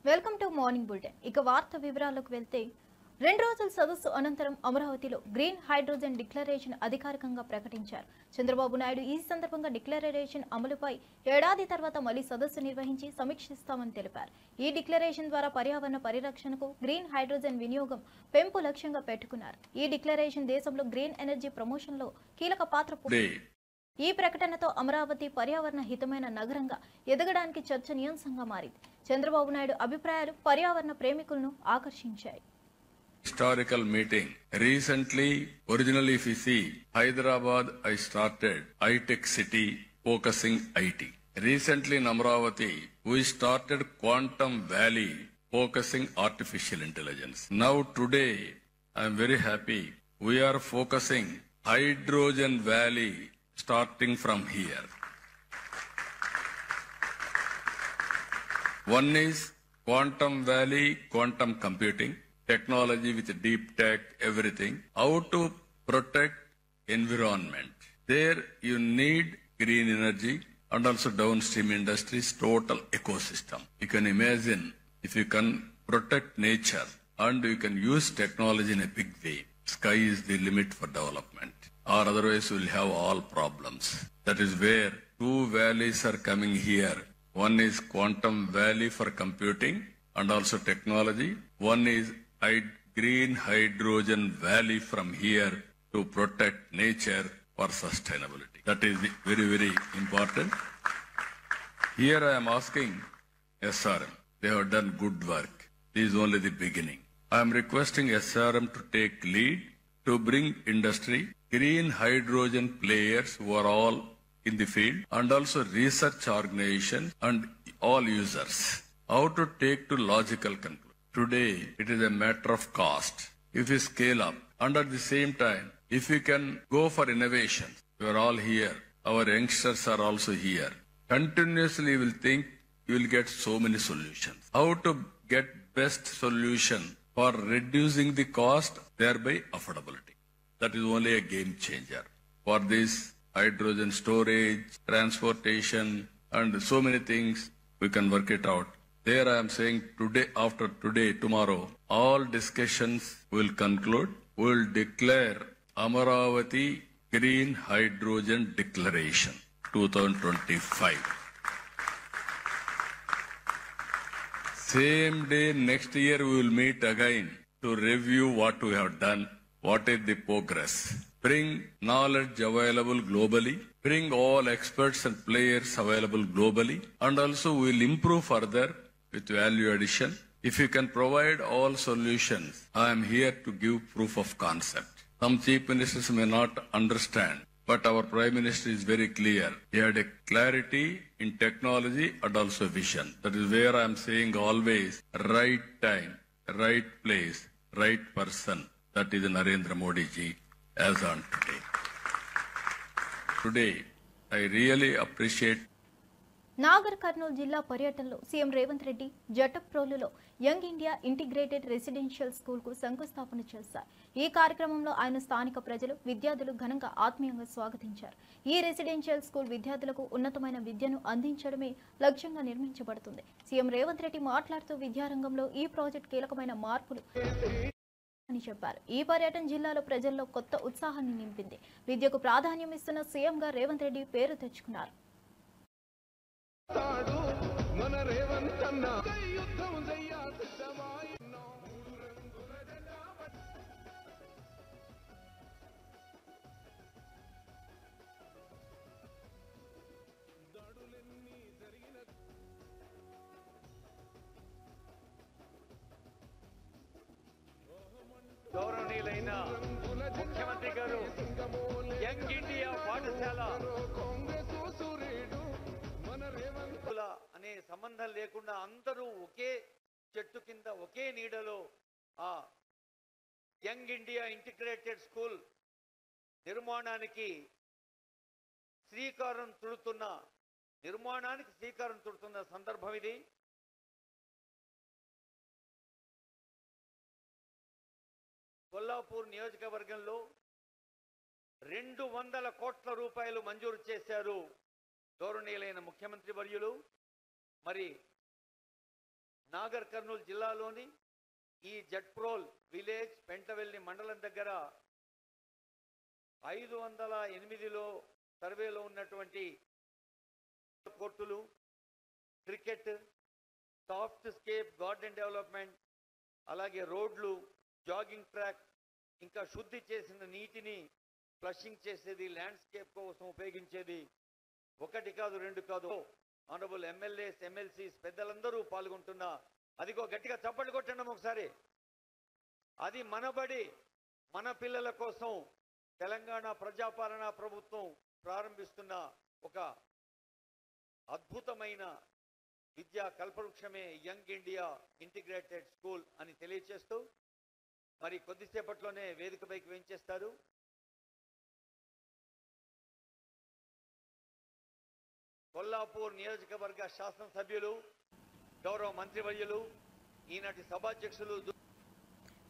Welcome to morning bulletin. ఇక వార్త వివరాలకు వెళ్తే 2 రోజుల సదస్సు అనంతరం అమరావతిలో గ్రీన్ హైడ్రోజన్ డిక్లరేషన్ అధికారికంగా ప్రకటించారు. చంద్రబాబు నాయుడు ఈ సందర్భంగా డిక్లరేషన్ అమలుపై ఏడాది తర్వాత మళ్లీ సదస్సు నిర్వహించి సమీక్షిస్తామని తెలిపారు. ఈ డిక్లరేషన్ ద్వారా పర్యావరణ పరిరక్షణకు గ్రీన్ హైడ్రోజన్ వినియోగం పెంపు లక్ష్యంగా పెట్టుకున్నారు. ఈ డిక్లరేషన్ దేశంలో గ్రీన్ ఎనర్జీ ప్రమోషన్లో కీలక పాత్ర ఈ ప్రకటనతో అమరావతి పర్యావరణ హితమైన నగరంగా ఎదగడానికి చర్చనీయాంశంగా మారింది. చంద్రబాబు నాయుడు అభిప్రాయాలు పర్యావరణ ప్రేమికులను ఆకర్షించాయి. Historical meeting. Recently, originally if you see, Hyderabad I started high-tech city focusing IT. Recently in Amravati, we started Quantum Valley focusing artificial intelligence. Now today, I am very happy. We are focusing Hydrogen Valley starting from here. One is Quantum Valley, quantum computing. Technology with deep tech, everything. How to protect environment. There you need green energy and also downstream industries, total ecosystem. You can imagine if you can protect nature and you can use technology in a big way, sky is the limit for development. Or otherwise we will have all problems. That is where two valleys are coming here. One is Quantum Valley for computing and also technology. One is Green Hydrogen Valley from here to protect nature for sustainability. That is very, very important. Here I am asking SRM. They have done good work. This is only the beginning. I am requesting SRM to take lead to bring industry, green hydrogen players who are all in the field and also research organizations and all users. How to take to logical conclusion. Today, it is a matter of cost. If we scale up, and at the same time, if we can go for innovations, we are all here. Our youngsters are also here. Continuously, you will think you will get so many solutions. How to get best solution for reducing the cost, thereby affordability. That is only a game changer. For this, hydrogen storage, transportation, and so many things, we can work it out. There I am saying today, after today, tomorrow, all discussions will conclude. We will declare Amaravati Green Hydrogen Declaration 2025. Same day next year we will meet again to review what we have done, what is the progress. Bring knowledge available globally, bring all experts and players available globally, and also we will improve further with value addition. If you can provide all solutions, I am here to give proof of concept. Some chief ministers may not understand, but our prime minister is very clear. He had a clarity in technology and also vision. That is where I am saying always right time, right place, right person. That is Narendra Modi ji as on today. Today, I really appreciate Nagar Kurnool జిల్లా పర్యటనలో CM Revanth Reddy జటప్రోలులో young India integrated residential స్కూల్కు శంకుస్థాపన చేశారు. ఈ కార్యక్రమంలో ఆయన స్థానిక ప్రజలు, విద్యార్థులు ఘనంగా ఆత్మీయంగా స్వాగతించారు. ఈ రెసిడెన్షియల్ స్కూల్ విద్యార్థులకు ఉన్నతమైన విద్యను అందించడమే లక్ష్యంగా నిర్మించబడుతుంది. సీఎం రేవంత్ రెడ్డి మాట్లాడుతూ విద్యారంగంలో ఈ ప్రాజెక్ట్ కీలకమైన మార్పులు అని చెప్పారు. ఈ పర్యటన జిల్లాలో ప్రజల్లో కొత్త ఉత్సాహాన్ని నింపింది. విద్యకు ప్రాధాన్యం ఇస్తున్న సీఎంగా రేవంత్ రెడ్డి పేరు తెచ్చుకున్నారు. మన రేవంతన్న యుద్ధం జయ్యాసిద్ధమాయన్నో దాడులెన్ని జరిగిన గౌరవనీయులైన ముఖ్యమంత్రి గారు యంగ్ ఇండియా పాఠశాల అనే సంబంధం లేకుండా అందరూ ఒకే చెట్టు కింద ఒకే నీడలో ఆ యంగ్ ఇండియా ఇంటిగ్రేటెడ్ స్కూల్ నిర్మాణానికి శ్రీకారం చుడుతున్న సందర్భం ఇది. కొల్లాపూర్ నియోజకవర్గంలో 200 కోట్ల రూపాయలు మంజూరు చేశారు గౌరవనీయులైన ముఖ్యమంత్రి వర్యులు. మరి నాగర్ కర్నూలు జిల్లాలోని ఈ జట్ప్రోల్ విలేజ్ పెంటవెల్లి మండలం దగ్గర 508లో సర్వేలో ఉన్నటువంటి కోర్టులు, cricket, soft scape garden development, అలాగే రోడ్లు, జాగింగ్ ట్రాక్, ఇంకా శుద్ధి చేసిన నీటిని ఫ్లషింగ్ చేసేది, ల్యాండ్స్కేప్ కోసం ఉపయోగించేది 1 కాదు 2 కాదు ఆనరబుల్ ఎమ్మెల్యేస్, ఎమ్మెల్సీస్ పెద్దలందరూ పాల్గొంటున్న, అదిగో గట్టిగా చప్పట్లు కొట్టండి ఒకసారి. అది మనబడి మన పిల్లల కోసం తెలంగాణ ప్రజాపాలన ప్రభుత్వం ప్రారంభిస్తున్న ఒక అద్భుతమైన విద్యా కల్పవృక్షమే యంగ్ ఇండియా ఇంటిగ్రేటెడ్ స్కూల్ అని తెలియచేస్తూ మరి కొద్దిసేపట్లోనే వేదికపైకి వేయించేస్తారు. కొల్లాపూర్ నియోజకవర్గ శాసనసభ్యులు, గౌరవ మంత్రివర్యులు, ఈనాటి సభాధ్యక్షులు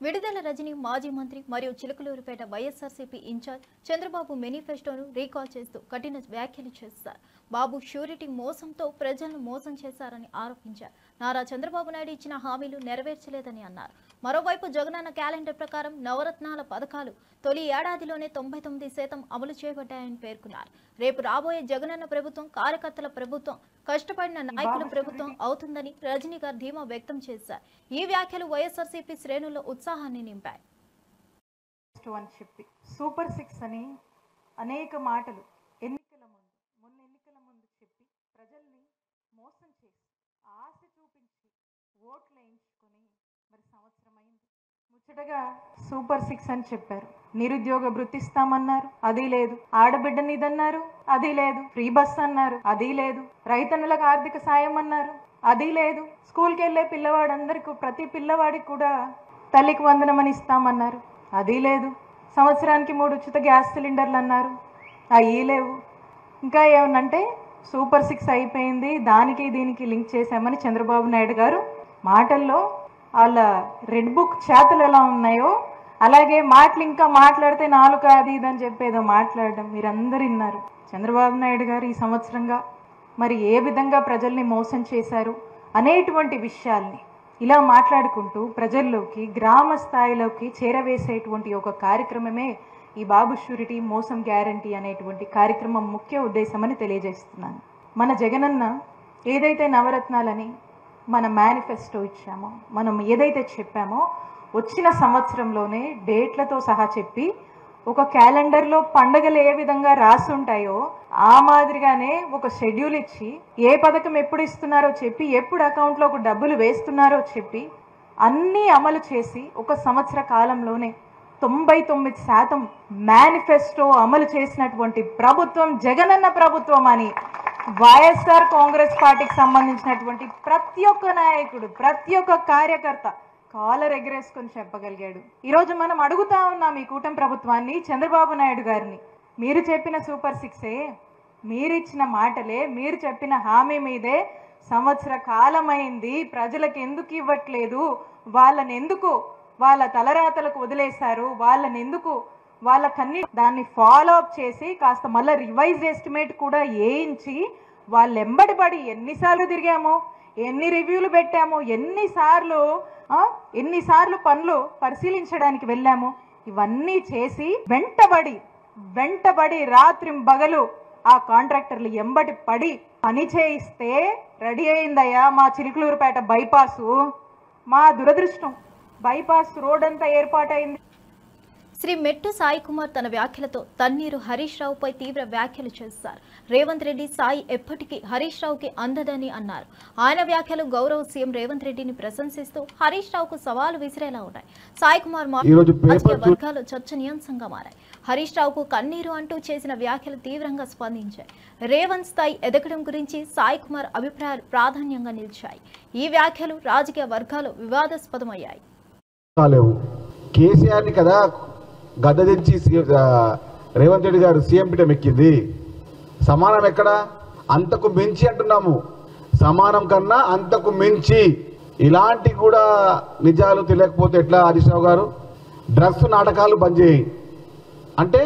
విడుదల రజని మాజీ మంత్రి మరియు చిలుకలూరుపేట వైఎస్ఆర్సీపీ ఇన్ఛార్జ్ చంద్రబాబు మేనిఫెస్టోను రీకాల్ చేస్తూ కఠిన వ్యాఖ్యలు చేశారు. బాబు షూరిటీ మోసంతో ప్రజలను మోసం చేశారని ఆరోపించారు. నారా చంద్రబాబు నాయుడు ఇచ్చిన హామీలు నెరవేర్చలేదని అన్నారు. మరోవైపు జగనన్న క్యాలెండర్ ప్రకారం నవరత్నాల పథకాలు తొలి ఏడాదిలోనే 99% అమలు చేయబడ్డాయని పేర్కొన్నారు. రేపు రాబోయే జగనన్న ప్రభుత్వం కార్యకర్తల ప్రభుత్వం, కష్టపడిన నాయకుల ప్రభుత్వం అవుతుందని రజనీ గారు ధీమా వ్యక్తం చేశారు. ఈ వ్యాఖ్యలు వైఎస్ఆర్సీపీ శ్రేణుల్లో ఉత్సాహాన్ని నింపాయి. సూపర్ 6 అని అనేక మాటలు మొన్న ఎన్నికల ముందు చెప్పి ప్రజల్ని మోసం చేసి ఆశ చూపించి ఓట్లు వేయించుకొని మరి సంవత్సరం అయింది. ముచ్చటగా సూపర్ 6 అని చెప్పారు. నిరుద్యోగ భృతి ఇస్తామన్నారు, అది లేదు. ఆడబిడ్డనిదన్నారు, అది లేదు. ఫ్రీ బస్ అన్నారు, అది లేదు. రైతన్నులకు ఆర్థిక సాయం అన్నారు, అది లేదు. స్కూల్కి వెళ్ళే పిల్లవాడందరికీ, ప్రతి పిల్లవాడికి కూడా తల్లికి వందనమని ఇస్తామన్నారు, అది లేదు. సంవత్సరానికి 3 ఉచిత గ్యాస్ సిలిండర్లు అన్నారు, అవి లేవు. ఇంకా ఏమన్నంటే సూపర్ 6 అయిపోయింది, దానికి దీనికి లింక్ చేశామని చంద్రబాబు నాయుడు గారు మాటల్లో వాళ్ళ రెడ్ బుక్ చేతలు ఎలా ఉన్నాయో అలాగే మాటలు ఇంకా మాట్లాడితే నాలుక అది ఇదని చెప్పేదో మాట్లాడడం మీరందరూ విన్నారు. చంద్రబాబు నాయుడు గారు ఈ సంవత్సరంగా మరి ఏ విధంగా ప్రజల్ని మోసం చేశారు అనేటువంటి విషయాల్ని ఇలా మాట్లాడుకుంటూ ప్రజల్లోకి, గ్రామ స్థాయిలోకి చేరవేసేటువంటి ఒక కార్యక్రమమే ఈ బాబు షూరిటీ మోసం గ్యారంటీ అనేటువంటి కార్యక్రమం ముఖ్య ఉద్దేశం అని తెలియజేస్తున్నాను. మన జగనన్న ఏదైతే నవరత్నాలని మన మేనిఫెస్టో ఇచ్చామో, మనం ఏదైతే చెప్పామో వచ్చిన సంవత్సరంలోనే డేట్లతో సహా చెప్పి ఒక క్యాలెండర్లో పండగలు ఏ విధంగా రాసి ఉంటాయో ఆ మాదిరిగానే ఒక షెడ్యూల్ ఇచ్చి ఏ పథకం ఎప్పుడు ఇస్తున్నారో చెప్పి, ఎప్పుడు అకౌంట్లోకి డబ్బులు వేస్తున్నారో చెప్పి అన్నీ అమలు చేసి ఒక సంవత్సర కాలంలోనే 99% మేనిఫెస్టో అమలు చేసినటువంటి ప్రభుత్వం జగనన్న ప్రభుత్వం అని వైఎస్ఆర్ కాంగ్రెస్ పార్టీకి సంబంధించినటువంటి ప్రతి ఒక్క నాయకుడు, ప్రతి ఒక్క కార్యకర్త కాలర్ ఎగరేసుకొని చెప్పగలిగాడు. ఈరోజు మనం అడుగుతా ఉన్నాం ఈ కూటమి ప్రభుత్వాన్ని, చంద్రబాబు నాయుడు గారిని, మీరు చెప్పిన సూపర్ 6ఏ, మీరు ఇచ్చిన మాటలే, మీరు చెప్పిన హామీ మీదే సంవత్సర కాలమైంది, ప్రజలకు ఎందుకు ఇవ్వట్లేదు, వాళ్ళని ఎందుకు వాళ్ళ తలరాతలకు వదిలేశారు, వాళ్ళని ఎందుకు వాళ్ళకన్నీ దాన్ని ఫాలో అప్ చేసి కాస్త మళ్ళీ రివైజ్ ఎస్టిమేట్ కూడా వేయించి వాళ్ళు ఎంబడిపడి ఎన్నిసార్లు తిరిగామో, ఎన్ని రివ్యూలు పెట్టామో, ఎన్నిసార్లు పనులు పరిశీలించడానికి వెళ్ళాము, ఇవన్నీ చేసి వెంటబడి రాత్రింబగలు ఆ కాంట్రాక్టర్లు ఎంబడి పడి పని చేయిస్తే రెడీ అయిందయ్యా మా చిలుకలూరుపేట బైపాసు. మా దురదృష్టం బైపాస్ రోడ్ అంతా ఏర్పాటైంది. శ్రీ మెట్టు సాయి కుమార్ తన వ్యాఖ్యలతో తన్నీరు హరీష్ రావుపై తీవ్ర వ్యాఖ్యలు చేశారు. రేవంత్ రెడ్డి సాయి ఎప్పటికీ హరీష్ రావుకి అందదని అన్నారు. ఆయన వ్యాఖ్యలు గౌరవ సీఎం రేవంత్ రెడ్డిని ప్రశంసిస్తూ హరీష్ రావుకు సవాలు విసిరేలా ఉన్నాయి. సాయి కుమార్ రాజకీయ వర్గాలు చర్చనీయాంశంగా మారాయి. హరీష్ రావుకు కన్నీరు అంటూ చేసిన వ్యాఖ్యలు తీవ్రంగా స్పందించాయి. రేవంత్ స్థాయి ఎదగడం గురించి సాయి కుమార్ అభిప్రాయాలు ప్రాధాన్యంగా నిలిచాయి. ఈ వ్యాఖ్యలు రాజకీయ వర్గాలు వివాదాస్పదమయ్యాయి. కేసీఆర్ని కదా గద్దదించి రేవంత్ రెడ్డి గారు సీఎం పీఠం ఎక్కింది. సమానం ఎక్కడ? అంతకు మించి అంటున్నాము. సమానం కన్నా అంతకు మించి. ఇలాంటి కూడా నిజాలు తెలియకపోతే ఎట్లా హరీష్ రావు గారు? డ్రగ్స్ నాటకాలు బంద్ చేయి అంటే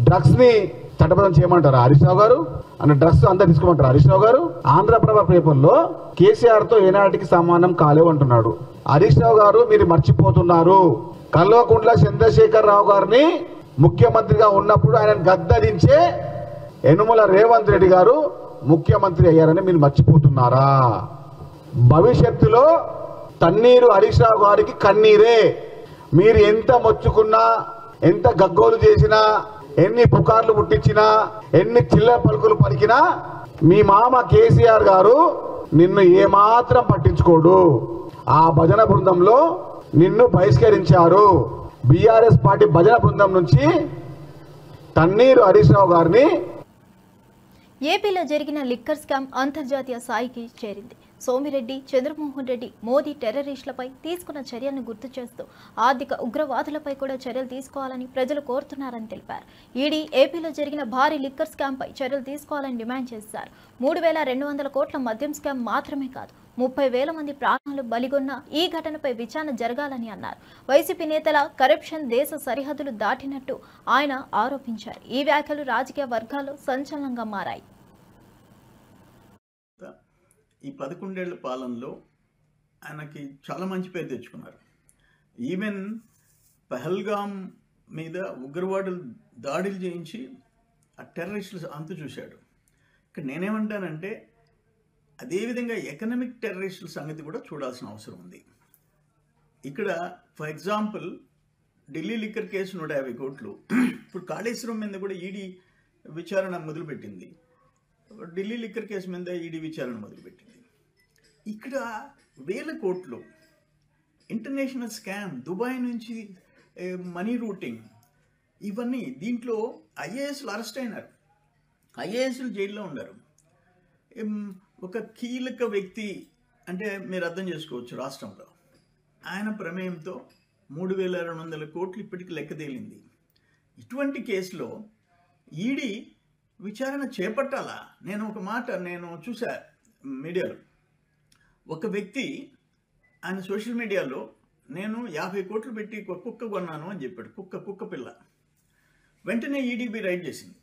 డ్రగ్స్ని చట్టబద్ధం చేయమంటారా హరీష్ రావు గారు? అన్న డ్రగ్స్ అంతా తీసుకోమంటారా హరీష్ రావు గారు? ఆంధ్రప్రభ పేపర్లో కేసీఆర్ తో ఏనాటికి సమానం కాలేవు అంటున్నాడు. హరీష్ రావు గారు మీరు మర్చిపోతున్నారు. కల్వకుంట్ల చంద్రశేఖర్ రావు గారిని ముఖ్యమంత్రిగా ఉన్నప్పుడు ఆయన గద్దరించే యనుమల రేవంత్ రెడ్డి గారు ముఖ్యమంత్రి అయ్యారని మీరు మర్చిపోతున్నారా? భవిష్యత్తులో తన్నీరు హరీష్ రావు గారికి కన్నీరే. మీరు ఎంత మొచ్చుకున్నా, ఎంత గగ్గోలు చేసినా, ఎన్ని పుకార్లు పుట్టించినా, ఎన్ని చిల్లర పలుకులు పలికినా మీ మామ కేసీఆర్ గారు నిన్ను ఏమాత్రం పట్టించుకోడు. ఆ భజన బృందంలో నిన్ను బహిష్కరించారు. బీఆర్ఎస్ పార్టీ భజన బృందం నుంచి తన్నీరు హరీష్ రావు గారిని. ఏపీలో జరిగిన లిక్కర్ స్కామ్ అంతర్జాతీయ స్థాయికి చేరింది. సోమిరెడ్డి, చంద్రమోహన్ రెడ్డి, మోదీ టెర్రరిస్టులపై తీసుకున్న చర్యలను గుర్తు చేస్తూ ఆర్థిక ఉగ్రవాదులపై కూడా చర్యలు తీసుకోవాలని ప్రజలు కోరుతున్నారని తెలిపారు. ఈడీ ఏపీలో జరిగిన భారీ లిక్కర్ స్కామ్పై చర్యలు తీసుకోవాలని డిమాండ్ చేశారు. 3,200 కోట్ల మద్యం స్కామ్ మాత్రమే కాదు, 30,000 మంది ప్రాణాలు బలిగొన్న ఈ ఘటనపై విచారణ జరగాలని అన్నారు. వైసీపీ నేతల కరప్షన్ దేశ సరిహద్దులు దాటినట్టు ఆయన ఆరోపించారు. ఈ వ్యాఖ్యలు రాజకీయ వర్గాల్లో సంచలనంగా మారాయి. ఈ 11 ఏళ్ల పాలనలో ఆయనకి చాలా మంచి పేరు తెచ్చుకున్నారు. ఈవెన్ పహల్గామ్ మీద ఉగ్రవాదులు దాడులు చేయించి ఆ టెర్రరిస్టులు అంతు చూశాడు. ఇక్కడ నేనేమంటానంటే అదేవిధంగా ఎకనామిక్ టెర్రరిస్టుల సంగతి కూడా చూడాల్సిన అవసరం ఉంది. ఇక్కడ for example Delhi liquor case 150 కోట్లు. ఇప్పుడు కాళేశ్వరం మీద కూడా ఈడీ విచారణ మొదలుపెట్టింది. ఢిల్లీ లిక్కర్ కేసు మీద ఈడీ విచారణ మొదలుపెట్టింది. ఇక్కడ 1,000 కోట్లు ఇంటర్నేషనల్ స్కామ్, దుబాయ్ నుంచి మనీ రూటింగ్, ఇవన్నీ. దీంట్లో ఐఏఎస్లు అరెస్ట్ అయినారు, ఐఏఎస్లు జైల్లో ఉన్నారు. ఒక కీలక వ్యక్తి అంటే మీరు అర్థం చేసుకోవచ్చు రాష్ట్రంలో. ఆయన ప్రమేయంతో 3,200 కోట్లు ఇప్పటికి లెక్క తేలింది. ఇటువంటి కేసులో ఈడీ విచారణ చేపట్టాలా? నేను ఒక మాట చూసా మీడియాలో. ఒక వ్యక్తి ఆయన సోషల్ మీడియాలో నేను 50 కోట్లు పెట్టి ఒక కుక్క కొన్నాను అని చెప్పాడు. కుక్క పిల్ల. వెంటనే ఈడీ రైడ్ చేసింది.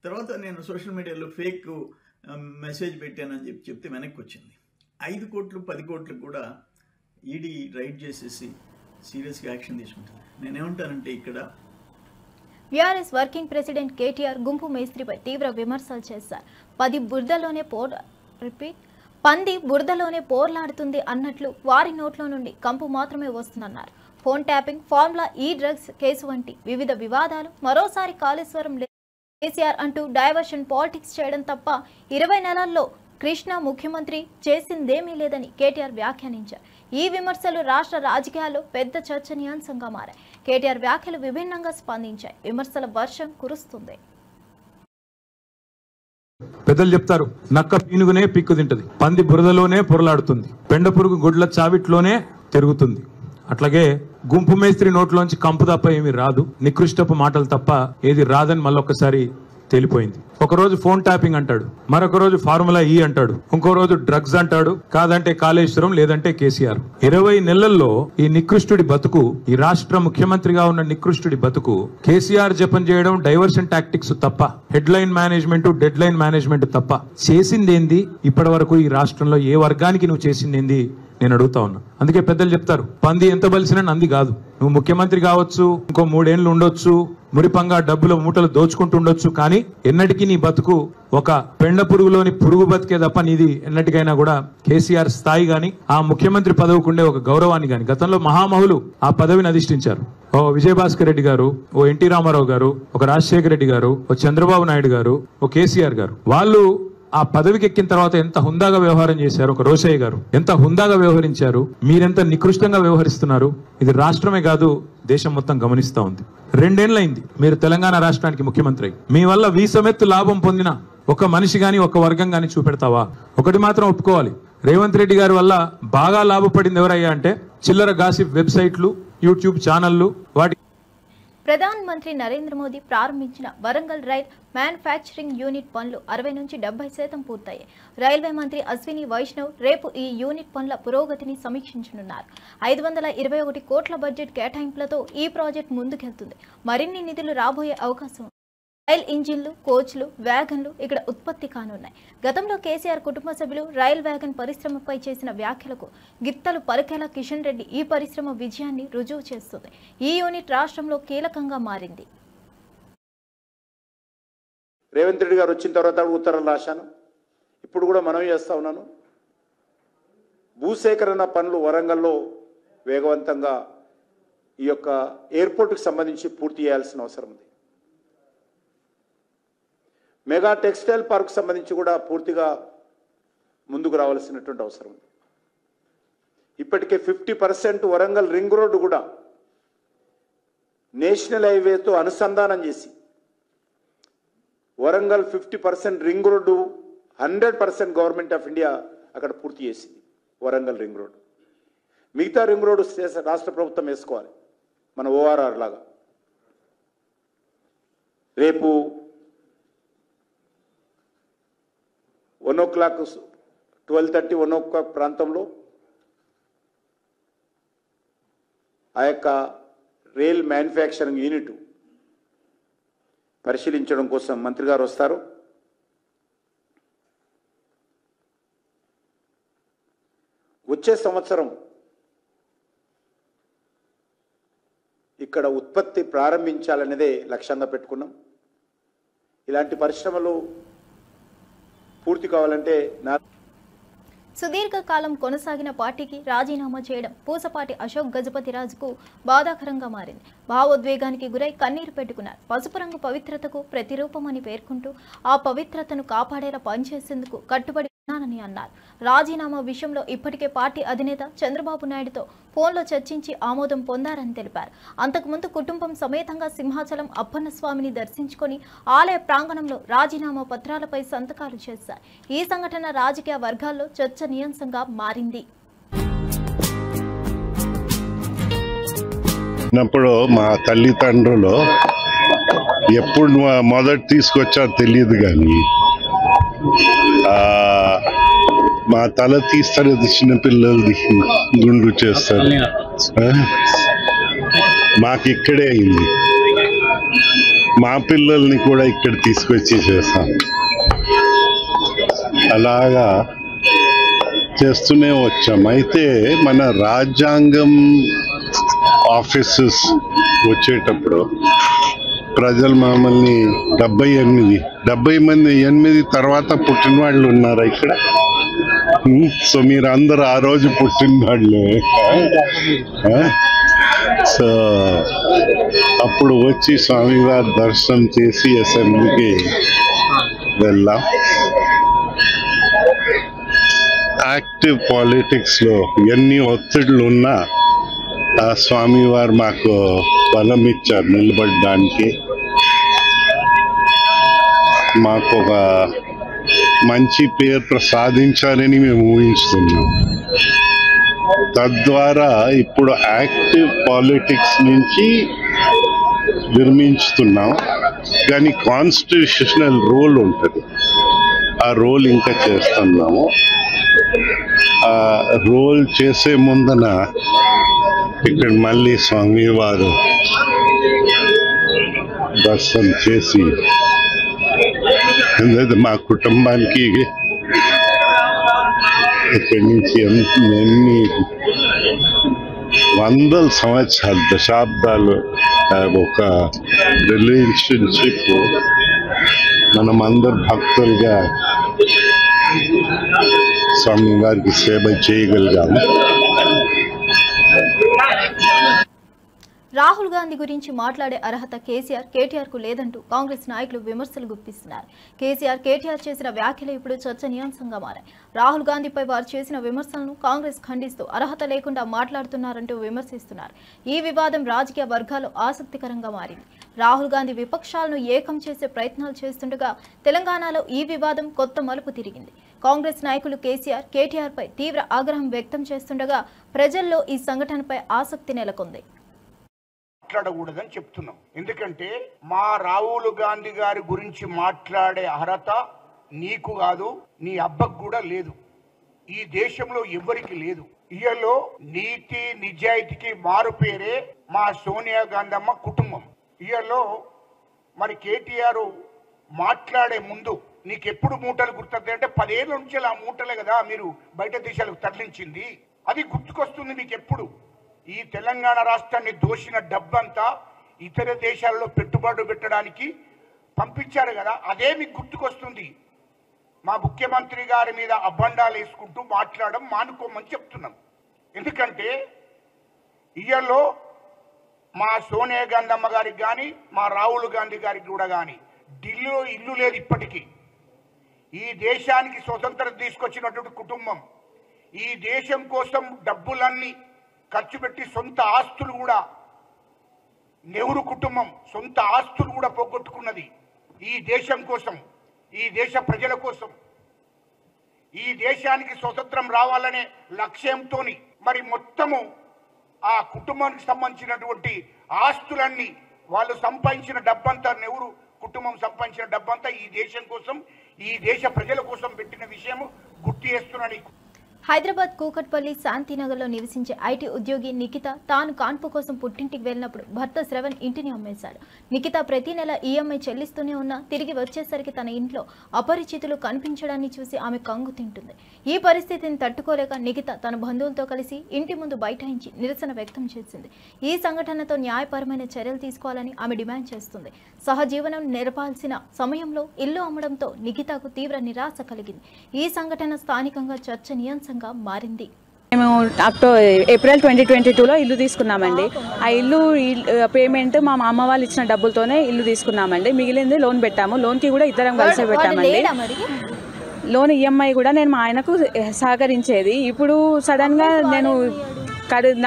తర్వాత నేను సోషల్ మీడియాలో ఫేక్ మెసేజ్ పెట్టానని చెప్తే వెనక్కి వచ్చింది. 5 కోట్లు 10 కోట్లు కూడా ఈడీ రైడ్ చేసేసి సీరియస్గా యాక్షన్ తీసుకుంటుంది. నేనేమంటానంటే ఇక్కడ బీఆర్ఎస్ వర్కింగ్ ప్రెసిడెంట్ కేటీఆర్ గుంపు మేస్త్రిపై తీవ్ర విమర్శలు చేశారు. పంది బురదలోనే పోర్లాడుతుంది అన్నట్లు వారి నోట్లో నుండి కంపు మాత్రమే వస్తుందన్నారు. ఫోన్ ట్యాపింగ్, ఫార్ములా ఈ డ్రగ్స్ కేసు వంటి వివిధ వివాదాలు మరోసారి కాళేశ్వరం కేసీఆర్ అంటూ డైవర్షన్ పాలిటిక్స్ చేయడం తప్ప 20 నెలల్లో కృష్ణ ముఖ్యమంత్రి చేసిందేమీ లేదని కేటీఆర్ వ్యాఖ్యానించారు. ఈ విమర్శలు రాష్ట్ర రాజకీయాల్లో పెద్ద చర్చనీయాంశంగా మారాయి. కేటీఆర్ వ్యాఖ్యలు విభిన్నంగా స్పందించాయి. విమర్శల వర్షం కురుస్తుంది. పెద్దలు చెప్తారు, నక్క పీనుగునే పిక్కు తింటది, పంది బురదలోనే పొరలాడుతుంది, పెండ పురుగు గుడ్ల చావిట్లోనే తిరుగుతుంది. అట్లాగే గుంపు మేస్త్రి నోట్లోంచి కంపు తప్ప ఏమి రాదు, నికృష్టపు మాటలు తప్ప ఏది రాదని మళ్ళొక్కసారి తేలిపోయింది. ఒకరోజు ఫోన్ ట్యాపింగ్ అంటాడు, మరొక రోజు ఫార్ములా ఈ అంటాడు, ఇంకో రోజు డ్రగ్స్ అంటాడు, కాదంటే కాళేశ్వరం, లేదంటే కేసీఆర్. 20 నెలల్లో ఈ నికృష్టుడి బతుకు, ఈ రాష్ట్ర ముఖ్యమంత్రిగా ఉన్న నికృష్టుడి బతుకు కేసీఆర్ జపం చేయడం, డైవర్షన్ టాక్టిక్స్ తప్ప, head line management, dead line management తప్ప చేసిందేంది? ఇప్పటి వరకు ఈ రాష్ట్రంలో ఏ వర్గానికి నువ్వు చేసిందేంది నేను అడుగుతా ఉన్నా. అందుకే పెద్దలు చెప్తారు, పంది ఎంత బలిసినా నంది కాదు. నువ్వు ముఖ్యమంత్రి కావచ్చు, ఇంకో 3 ఏళ్ళు ఉండొచ్చు, మురిపంగా డబ్బుల మూటలు దోచుకుంటూ ఉండొచ్చు, కానీ ఎన్నటికీ నీ బతుకు ఒక పెండ పురుగులోని పురుగు బతికే తప్ప నీది ఎన్నటికైనా కూడా కేసీఆర్ స్థాయి గాని, ఆ ముఖ్యమంత్రి పదవికి ఉండే ఒక గౌరవాన్ని గాని. గతంలో మహామహులు ఆ పదవిని అధిష్ఠించారు. ఓ విజయభాస్కర్ రెడ్డి గారు, ఓ ఎన్టీ రామారావు గారు, ఒక రాజశేఖర రెడ్డి గారు, ఓ చంద్రబాబు నాయుడు గారు, ఓ కేసీఆర్ గారు. వాళ్ళు ఆ పదవికి ఎక్కిన తర్వాత ఎంత హుందాగా వ్యవహారం చేశారు. ఒక రోషయ్య గారు ఎంత హుందాగా వ్యవహరించారు. మీరెంత నికృష్టంగా వ్యవహరిస్తున్నారు. ఇది రాష్ట్రమే కాదు, దేశం మొత్తం గమనిస్తా ఉంది. 2 ఏళ్లైంది మీరు తెలంగాణ రాష్ట్రానికి ముఖ్యమంత్రి. మీ వల్ల వీసమెత్తు లాభం పొందిన ఒక మనిషి గాని, ఒక వర్గం గాని చూపెడతావా? ఒకటి మాత్రం ఒప్పుకోవాలి, రేవంత్ రెడ్డి గారి వల్ల బాగా లాభపడింది ఎవరయ్యా అంటే చిల్లర గాసిప్ వెబ్సైట్లు, యూట్యూబ్ ఛానళ్లు. వాటి ప్రధాన మంత్రి నరేంద్ర మోదీ ప్రారంభించిన వరంగల్ రైల్ మ్యానుఫ్యాక్చరింగ్ యూనిట్ పనులు 60 నుంచి 70% పూర్తయ్యాయి. రైల్వే మంత్రి అశ్విని వైష్ణవ్ రేపు ఈ యూనిట్ పనుల పురోగతిని సమీక్షించనున్నారు. 521 కోట్ల బడ్జెట్ కేటాయింపులతో ఈ ప్రాజెక్టు ముందుకెళ్తుంది. మరిన్ని నిధులు రాబోయే అవకాశం. రైల్ ఇంజిన్లు, కోచ్లు, వ్యాగన్లు ఇక్కడ ఉత్పత్తి కానున్నాయి. గతంలో కేసీఆర్ కుటుంబ సభ్యులు రైల్ వ్యాగన్ పరిశ్రమపై చేసిన వ్యాఖ్యలకు గిత్తలు పలికేలా కిషన్ రెడ్డి ఈ పరిశ్రమ విజయాన్ని రుజువు చేస్తుంది. ఈ యూనిట్ రాష్ట్రంలో కీలకంగా మారింది. రేవంత్ రెడ్డి గారు వచ్చిన తర్వాత ఉత్తరాలు రాశాను. ఇప్పుడు కూడా మనం చేస్తా ఉన్నాను. భూసేకరణ పనులు వరంగల్లో వేగవంతంగా ఈ యొక్క ఎయిర్పోర్ట్కి సంబంధించి పూర్తి చేయాల్సిన అవసరం ఉంది. మెగా టెక్స్టైల్ పార్క్ సంబంధించి కూడా పూర్తిగా ముందుకు రావాల్సినటువంటి అవసరం ఉంది. ఇప్పటికే 50% వరంగల్ రింగ్ రోడ్డు కూడా నేషనల్ హైవేతో అనుసంధానం చేసి Warangal 50% ring road 100% government of India అక్కడ పూర్తి చేసింది. వరంగల్ రింగ్ రోడ్డు, మిగతా రింగ్ రోడ్డు రాష్ట్ర ప్రభుత్వం వేసుకోవాలి, మన ఓఆర్ఆర్ లాగా. రేపు 1 o'clock 12:30 1 o'clock ప్రాంతంలో ఆ యొక్క రైల్ మ్యానుఫ్యాక్చరింగ్ యూనిట్ పరిశీలించడం కోసం మంత్రి గారు వస్తారు. వచ్చే సంవత్సరం ఇక్కడ ఉత్పత్తి ప్రారంభించాలనేదే లక్ష్యంగా పెట్టుకున్నాం. ఇలాంటి పరిశ్రమలు పూర్తి కావాలంటే సుదీర్ఘకాలం కొనసాగిన పార్టీకి రాజీనామా చేయడం పూసపాటి అశోక్ గజపతిరాజుకు బాధాకరంగా మారింది. భావోద్వేగానికి గురై కన్నీరు పెట్టుకున్నారు. పసుపు రంగు పవిత్రతకు ప్రతిరూపమని పేర్కొంటూ ఆ పవిత్రతను కాపాడేలా పనిచేసేందుకు కట్టుబడి ఉన్నానని అన్నారు. రాజీనామా విషయంలో ఇప్పటికే పార్టీ అధినేత చంద్రబాబు నాయుడుతో ఫోన్లో చర్చించి ఆమోదం పొందారని తెలిపారు. అంతకుముందు కుటుంబం సమేతంగా సింహాచలం అప్పన్న స్వామిని దర్శించుకొని ఆలయ ప్రాంగణంలో రాజీనామా పత్రాలపై సంతకాలు చేశారు. ఈ సంఘటన రాజకీయ వర్గాల్లో చర్చనీయాంశంగా మారింది. చిన్నప్పుడు మా తల్లిదండ్రులు ఎప్పుడు మొదట తీసుకొచ్చారో తెలియదు, కానీ మా తల తీస్తారు, చిన్నపిల్లలది గుండు చేస్తారు. మాకు ఇక్కడే అయింది. మా పిల్లల్ని కూడా ఇక్కడ తీసుకొచ్చి చేస్తాం. అలాగా చేస్తూనే వచ్చాం. అయితే మన రాజ్యాంగం ఆఫీసెస్ వచ్చేటప్పుడు ప్రజలు మమ్మల్ని 78 తర్వాత పుట్టిన వాళ్ళు ఉన్నారా ఇక్కడ? సో మీరు అందరూ ఆ రోజు పుట్టిన వాళ్ళే. సో అప్పుడు వచ్చి స్వామివారి దర్శనం చేసి అసెంబ్లీకి వెళ్ళాం. యాక్టివ్ పాలిటిక్స్ లో ఎన్ని ఒత్తిళ్లు ఉన్నా ఆ స్వామివారు మాకు బలం ఇచ్చారు నిలబడడానికి. మాకు ఒక మంచి పేరు ప్రసాదించారని మేము ఊహిస్తున్నాం. తద్వారా ఇప్పుడు యాక్టివ్ పాలిటిక్స్ నుంచి విరమించుతున్నాం. కానీ కాన్స్టిట్యూషనల్ రోల్ ఉంటుంది, ఆ రోల్ ఇంకా చేస్తున్నాము. ఆ రోల్ చేసే ముందన ఇక్కడ మళ్ళీ స్వామివారు దర్శనం చేసి, మా కుటుంబానికి ఇక్కడి నుంచి ఎన్ని వందల సంవత్సరాలు, దశాబ్దాలు ఒక రిలేషన్షిప్ మనం అందరు భక్తులుగా స్వామివారికి సేవ చేయగలిగాము. రాహుల్ గాంధీ గురించి మాట్లాడే అర్హత కేసీఆర్, కేటీఆర్ కు లేదంటూ కాంగ్రెస్ నాయకులు విమర్శలు గుప్పిస్తున్నారు. కేసీఆర్, కేటీఆర్ చేసిన వ్యాఖ్యలు ఇప్పుడు చర్చనీయాంశంగా మారాయి. రాహుల్ గాంధీపై వారు చేసిన విమర్శలను కాంగ్రెస్ ఖండిస్తూ అర్హత లేకుండా మాట్లాడుతున్నారంటూ విమర్శిస్తున్నారు. ఈ వివాదం రాజకీయ వర్గాల్లో ఆసక్తికరంగా మారింది. రాహుల్ గాంధీ విపక్షాలను ఏకం చేసే ప్రయత్నాలు చేస్తుండగా తెలంగాణలో ఈ వివాదం కొత్త మలుపు తిరిగింది. కాంగ్రెస్ నాయకులు కేసీఆర్, కేటీఆర్ పై తీవ్ర ఆగ్రహం వ్యక్తం చేస్తుండగా ప్రజల్లో ఈ సంఘటనపై ఆసక్తి నెలకొంది. మాట్లాడకూడదని చెప్తున్నాం. ఎందుకంటే మా రాహుల్ గాంధీ గారి గురించి మాట్లాడే అర్హత నీకు కాదు, నీ అబ్బకు కూడా లేదు, ఈ దేశంలో ఎవరికి లేదు. ఇయలో నీతి నిజాయితీకి మారు పేరే మా సోనియా గాంధీ కుటుంబం. ఇయలో మరి కేటీఆర్ మాట్లాడే ముందు నీకెప్పుడు మూటలు గుర్తొస్తాయి అంటే 10 ఏళ్ళ నుంచి ఆ మూటలే కదా మీరు బయట దేశాలకు తరలించింది, అది గుర్తుకొస్తుంది మీకు ఎప్పుడు. ఈ తెలంగాణ రాష్ట్రాన్ని దోషిన డబ్బంతా ఇతర దేశాలలో పెట్టుబడులు పెట్టడానికి పంపించారు కదా, అదే మీకు గుర్తుకొస్తుంది. మా ముఖ్యమంత్రి గారి మీద అబండాలు వేసుకుంటూ మాట్లాడడం మానుకోమని చెప్తున్నాం. ఎందుకంటే ఇయర్లో మా సోనియా గాంధీ గారికి కానీ మా రాహుల్ గాంధీ గారికి కూడా కానీ ఢిల్లీలో ఇల్లు లేదు ఇప్పటికీ. ఈ దేశానికి స్వతంత్రం తీసుకొచ్చినటువంటి కుటుంబం ఈ దేశం కోసం డబ్బులన్నీ ఖర్చు పెట్టి సొంత ఆస్తులు కూడా, నెహ్రూ కుటుంబం సొంత ఆస్తులు కూడా పోగొట్టుకున్నది ఈ దేశం కోసం, ఈ దేశ ప్రజల కోసం. ఈ దేశానికి స్వతంత్రం రావాలనే లక్ష్యంతో మరి మొత్తము ఆ కుటుంబానికి సంబంధించినటువంటి ఆస్తులన్నీ వాళ్ళు సంపాదించిన డబ్బంతా, నెహ్రూ కుటుంబం సంపాదించిన డబ్బంతా ఈ దేశం కోసం, ఈ దేశ ప్రజల కోసం పెట్టిన విషయం గుర్తు చేస్తున్నాను. హైదరాబాద్ కూకట్పల్లి శాంతినగర్లో నివసించే ఐటీ ఉద్యోగి నిఖిత తాను కాన్పు కోసం పుట్టింటికి వెళ్ళినప్పుడు భర్త శ్రవణ్ ఇంటిని అమ్మేశాడు. నిఖిత ప్రతి నెల ఈఎంఐ చెల్లిస్తూనే ఉన్నా తిరిగి వచ్చేసరికి తన ఇంట్లో అపరిచితులు కనిపించడాన్ని చూసి ఆమె కంగు తింటుంది. ఈ పరిస్థితిని తట్టుకోలేక నిఖిత తన బంధువులతో కలిసి ఇంటి ముందు బైఠాయించి నిరసన వ్యక్తం చేసింది. ఈ సంఘటనతో న్యాయపరమైన చర్యలు తీసుకోవాలని ఆమె డిమాండ్ చేస్తుంది. సహజీవనం నెరపాల్సిన సమయంలో ఇల్లు అమ్మడంతో నిఖితకు తీవ్ర నిరాశ కలిగింది. ఈ సంఘటన స్థానికంగా చర్చనీయాంశంగా మారింది. మేము ఏప్రిల్ 2022లో ఇల్లు తీసుకున్నామండి. ఆ ఇల్లు పేమెంట్ మా అమ్మ వాళ్ళు ఇచ్చిన డబ్బులతోనే ఇల్లు తీసుకున్నామండి. మిగిలింది లోన్ పెట్టాము. లోన్కి కూడా ఇద్దరం కలిసి పెట్టామండి. లోన్ ఈఎంఐ కూడా నేను మా ఆయనకు సహకరించేది. ఇప్పుడు సడన్గా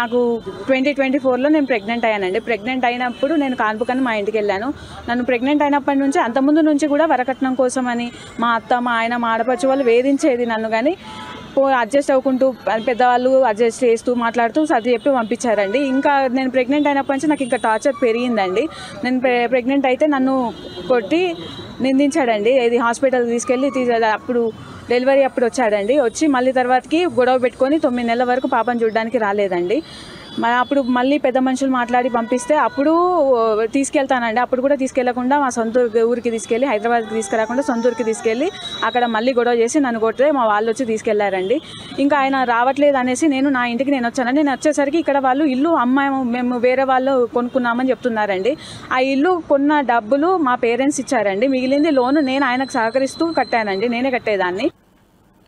నాకు 2024లో నేను ప్రెగ్నెంట్ అయ్యానండి. ప్రెగ్నెంట్ అయినప్పుడు నేను కాన్పుకని మా ఇంటికి వెళ్ళాను. నన్ను ప్రెగ్నెంట్ అయినప్పటి నుంచి అంతకుముందు నుంచి కూడా వరకట్నం కోసం అని మా అత్త, మా ఆయన, మా ఆడపడుచు వాళ్ళు వేధించేది నన్ను. కానీ అడ్జస్ట్ అవ్వకుంటూ పెద్దవాళ్ళు అడ్జస్ట్ చేస్తూ మాట్లాడుతూ సర్ది చెప్పి పంపించారండి. ఇంకా నేను ప్రెగ్నెంట్ అయినప్పటి నుంచి నాకు ఇంకా టార్చర్ పెరిగిందండి. నేను ప్రెగ్నెంట్ అయితే నన్ను కొట్టి నిందించాడండి. ఇది హాస్పిటల్కి తీసుకెళ్ళి అప్పుడు డెలివరీ అప్పుడు వచ్చాడండి. వచ్చి మళ్ళీ తర్వాతకి గొడవ పెట్టుకొని 9 నెలల వరకు పాపను చూడడానికి రాలేదండి. అప్పుడు మళ్ళీ పెద్ద మనుషులు మాట్లాడి పంపిస్తే అప్పుడు తీసుకెళ్తానండి. అప్పుడు కూడా తీసుకెళ్లకుండా మా సొంత ఊరికి తీసుకెళ్ళి, హైదరాబాద్కి తీసుకురాకుండా సొంత ఊరికి తీసుకెళ్ళి అక్కడ మళ్ళీ గొడవ చేసి నన్ను కొట్టితే మా వాళ్ళు వచ్చి తీసుకెళ్లారండి. ఇంకా ఆయన రావట్లేదు అనేసి నేను నా ఇంటికి వచ్చానండి. నేను వచ్చేసరికి ఇక్కడ వాళ్ళు ఇల్లు అమ్మాయి మేము వేరే వాళ్ళు కొనుక్కున్నామని చెప్తున్నారండి. ఆ ఇల్లు కొన్న డబ్బులు మా పేరెంట్స్ ఇచ్చారండి. మిగిలింది లోను నేను ఆయనకు సహకరిస్తూ కట్టానండి. నేనే కట్టేదాన్ని.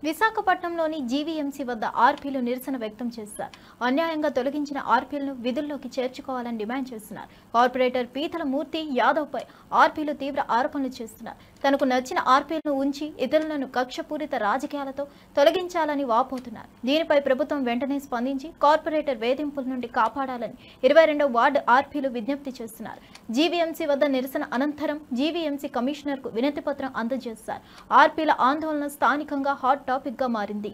విశాఖపట్నంలోని జీవీఎంసీ వద్ద ఆర్పీలు నిరసన వ్యక్తం చేశారు. అన్యాయంగా తొలగించిన ఆర్పీలను విధుల్లోకి చేర్చుకోవాలని డిమాండ్ చేస్తున్నారు. కార్పొరేటర్ పీతల మూర్తి యాదవ్పై ఆర్పీలు తీవ్ర ఆరోపణలు చేస్తున్నారు. తనకు నచ్చిన ఆర్పీలను ఉంచి ఇతరులను కక్షపూరిత రాజకీయాలతో తొలగించాలని వాపోతున్నారు. దీనిపై ప్రభుత్వం వెంటనే స్పందించి కార్పొరేటర్ వేధింపుల నుండి కాపాడాలని 22వ వార్డు ఆర్పీలు విజ్ఞప్తి చేస్తున్నారు. జీవీఎంసీ వద్ద నిరసన అనంతరం జీవీఎంసీ కమిషనర్కు వినతి పత్రం అందజేశారు. ఆర్పీల ఆందోళన స్థానికంగా హాట్ టాపిక్ గా మారింది.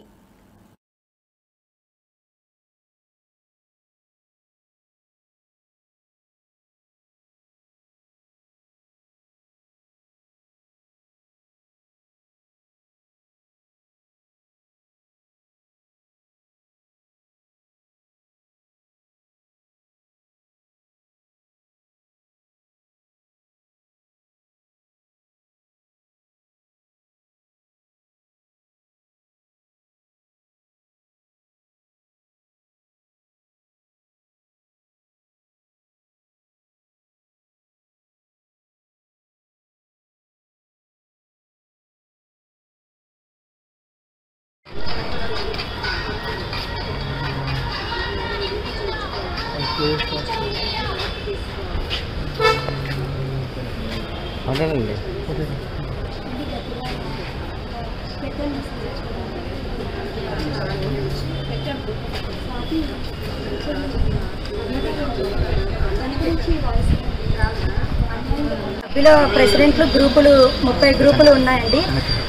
సభ్యుల ప్రెసిడెంట్లు గ్రూపులు 30 గ్రూపులు ఉన్నాయండి.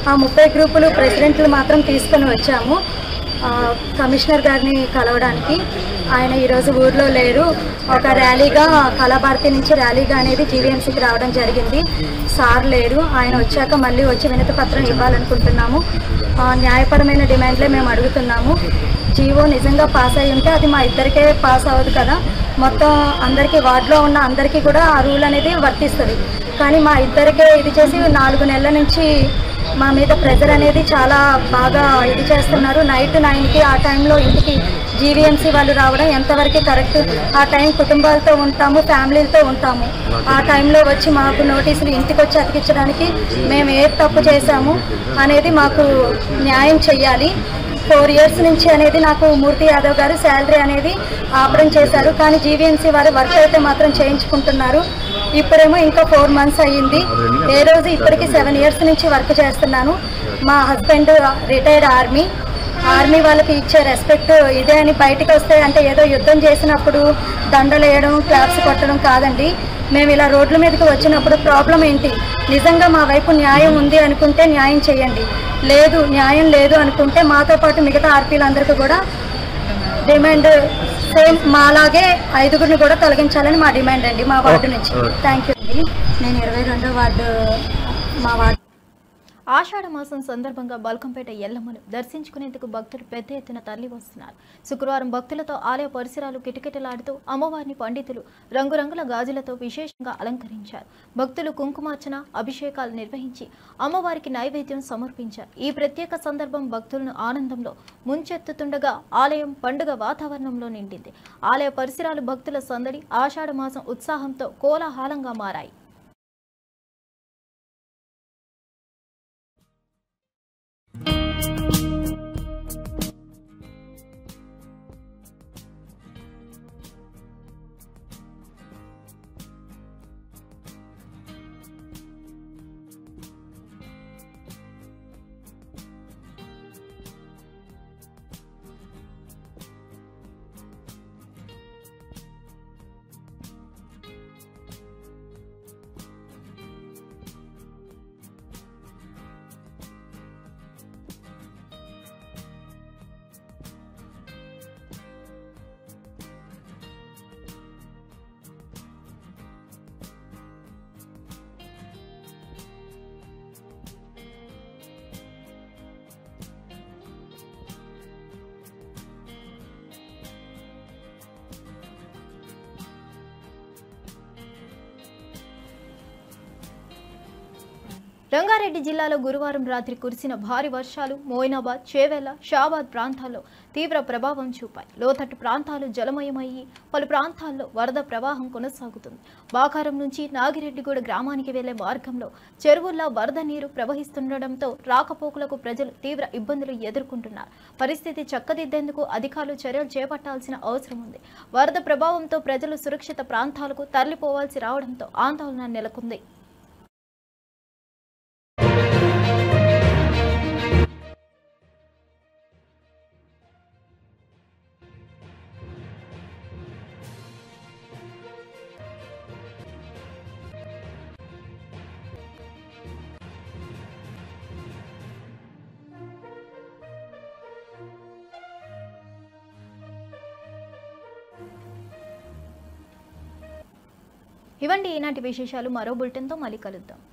ఆ 30 గ్రూపులు ప్రెసిడెంట్లు మాత్రం తీసుకొని వచ్చాము. కమిషనర్ గారిని కలవడానికి. ఆయన ఈరోజు ఊర్లో లేరు. ఒక ర్యాలీగా కళాభారతి నుంచి ర్యాలీగా అనేది జీవీఎంసీకి రావడం జరిగింది. సార్ లేరు. ఆయన వచ్చాక మళ్ళీ వచ్చి వినతి పత్రం ఇవ్వాలనుకుంటున్నాము. న్యాయపరమైన డిమాండ్లే మేము అడుగుతున్నాము. జీవో నిజంగా పాస్ అయి ఉంటే అది మా ఇద్దరికే పాస్ అవ్వదు కదా, మొత్తం అందరికీ వార్డులో ఉన్న అందరికీ కూడా ఆ రూల్ అనేది వర్తిస్తుంది. కానీ మా ఇద్దరికే ఇది చేసి 4 నెలల నుంచి మా మీద ప్రెజర్ అనేది చాలా బాగా ఇది చేస్తున్నారు. నైట్ 9కి ఆ టైంలో ఇంటికి జీవీఎంసీ వాళ్ళు రావడం ఎంతవరకు కరెక్ట్? ఆ టైం కుటుంబాలతో ఉంటాము, ఫ్యామిలీలతో ఉంటాము. ఆ టైంలో వచ్చి మాకు నోటీసులు ఇంటికి వచ్చి అతికించడానికి మేము ఏ తప్పు చేశాము అనేది మాకు న్యాయం చెయ్యాలి. 4 ఇయర్స్ నుంచి అనేది నాకు మూర్తి యాదవ్ గారు శాలరీ అనేది ఆపరేట్ చేశారు. కానీ జీవీఎంసీ వారు వర్క్ అయితే మాత్రం చేయించుకుంటున్నారు. ఇప్పుడేమో ఇంకా 4 మంత్స్ అయ్యింది. ఏ రోజు ఇప్పటికి 7 ఇయర్స్ నుంచి వర్క్ చేస్తున్నాను. మా హస్బెండ్ రిటైర్డ్ ఆర్మీ వాళ్ళకి ఇచ్చే రెస్పెక్ట్ ఇదే అని బయటకు వస్తే అంటే ఏదో యుద్ధం చేసినప్పుడు దండలేయడం, క్లాప్స్ కొట్టడం కాదండి. మేము ఇలా రోడ్ల మీదకి వచ్చినప్పుడు ప్రాబ్లం ఏంటి? నిజంగా మా వైపు న్యాయం ఉంది అనుకుంటే న్యాయం చేయండి, లేదు న్యాయం లేదు అనుకుంటే మాతో పాటు మిగతా ఆర్పీలందరికీ కూడా డిమాండ్ సేమ్ మాలాగే 5గురిని కూడా తొలగించాలని మా డిమాండ్ అండి మా వార్డు నుంచి. థ్యాంక్ యూ అండి. నేను 22వ వార్డు మా వార్డు. ఆషాఢ మాసం సందర్భంగా బల్కంపేట ఎల్లమ్మను దర్శించుకునేందుకు భక్తులు పెద్ద ఎత్తున తరలి వస్తున్నారు. శుక్రవారం భక్తులతో ఆలయ పరిసరాలు కిటకిటలాడుతూ అమ్మవారిని పండితులు రంగురంగుల గాజులతో విశేషంగా అలంకరించారు. భక్తులు కుంకుమార్చన, అభిషేకాలు నిర్వహించి అమ్మవారికి నైవేద్యం సమర్పించారు. ఈ ప్రత్యేక సందర్భం భక్తులను ఆనందంలో ముంచెత్తుతుండగా ఆలయం పండుగ వాతావరణంలో నిండింది. ఆలయ పరిసరాలు భక్తుల సందడి ఆషాఢ మాసం ఉత్సాహంతో కోలాహలంగా మారాయి. రంగారెడ్డి జిల్లాలో గురువారం రాత్రి కురిసిన భారీ వర్షాలు మోయినాబాద్, చేవెళ్ల, షాబాద్ ప్రాంతాల్లో తీవ్ర ప్రభావం చూపాయి. లోతట్టు ప్రాంతాలు జలమయమయ్యి పలు ప్రాంతాల్లో వరద ప్రవాహం కొనసాగుతుంది. బాకారం నుంచి నాగిరెడ్డిగూడ గ్రామానికి వెళ్లే మార్గంలో చెరువుల్లో వరద నీరు ప్రవహిస్తుండటంతో రాకపోకలకు ప్రజలు తీవ్ర ఇబ్బందులు ఎదుర్కొంటున్నారు. పరిస్థితి చక్కదిద్దేందుకు అధికారులు చర్యలు చేపట్టాల్సిన అవసరం ఉంది. వరద ప్రభావంతో ప్రజలు సురక్షిత ప్రాంతాలకు తరలిపోవాల్సి రావడంతో ఆందోళన నెలకొంది. ఇవండి ఈనాటి విశేషాలు. మరో బులెటిన్తో మళ్ళీ కలుద్దాం.